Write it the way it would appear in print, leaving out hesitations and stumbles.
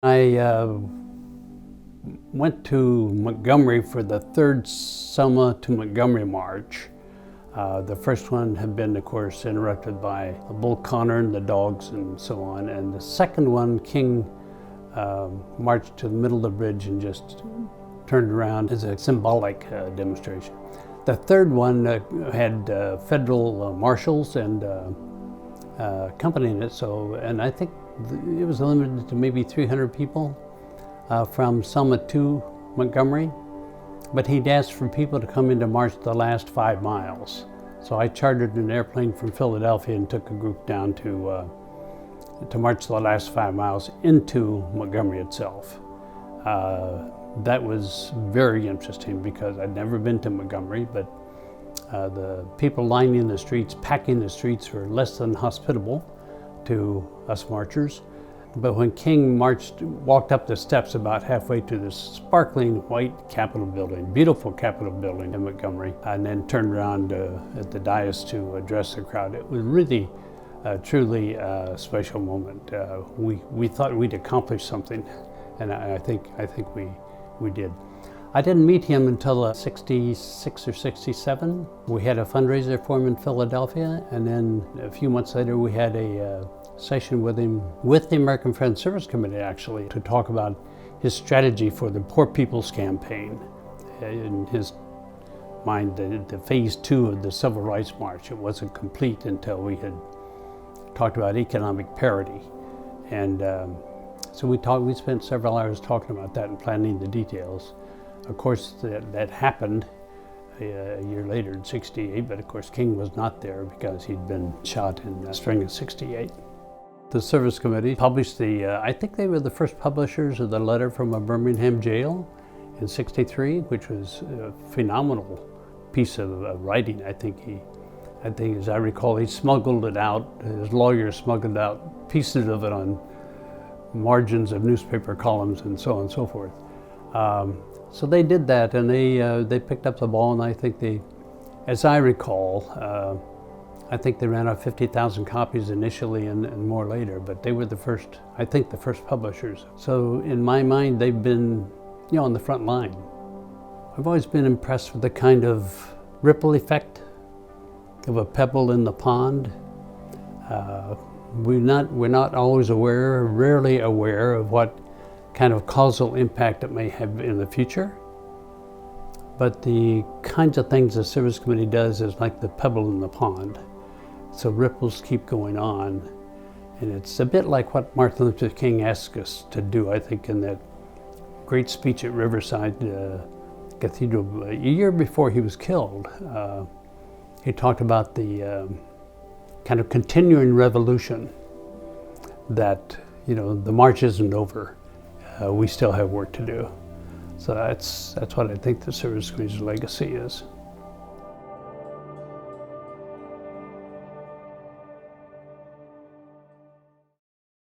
I went to Montgomery for the third Selma to Montgomery march. The first one had been, of course, interrupted by Bull Connor and the dogs and so on. And the second one, King marched to the middle of the bridge and just turned around as a symbolic demonstration. The third one had federal marshals and accompanying it. And I think it was limited to maybe 300 people from Selma to Montgomery. But he'd asked for people to come in to march the last 5 miles. So I chartered an airplane from Philadelphia and took a group down to march the last 5 miles into Montgomery itself. That was very interesting because I'd never been to Montgomery, but the people lining the streets, packing the streets, were less than hospitable to us marchers. But when King walked up the steps about halfway to this sparkling white Capitol building, beautiful Capitol building in Montgomery, and then turned around at the dais to address the crowd, it was really, truly a special moment. We thought we'd accomplished something, and I think we did. I didn't meet him until 66 or 67. We had a fundraiser for him in Philadelphia, and then a few months later we had a session with him, with the American Friends Service Committee actually, to talk about his strategy for the Poor People's Campaign. In his mind, the phase 2 of the Civil Rights March, it wasn't complete until we had talked about economic parity. And so we spent several hours talking about that and planning the details. Of course, that happened a year later in 68, but of course King was not there because he'd been shot in the spring of 68. The Service Committee published I think they were the first publishers of the letter from a Birmingham jail in 63, which was a phenomenal piece of writing. I think as I recall, he smuggled it out, his lawyer smuggled out pieces of it on margins of newspaper columns and so on and so forth. So they did that, and they picked up the ball, and I think as I recall, I think they ran out 50,000 copies initially and more later, but they were the first publishers. So in my mind, they've been, on the front line. I've always been impressed with the kind of ripple effect of a pebble in the pond. We're not always rarely aware of what kind of causal impact it may have in the future. But the kinds of things the Service Committee does is like the pebble in the pond. So ripples keep going on. And it's a bit like what Martin Luther King asked us to do, I think, in that great speech at Riverside Cathedral a year before he was killed. He talked about the kind of continuing revolution that, the march isn't over. We still have work to do. So that's what I think the Service Committee's legacy is.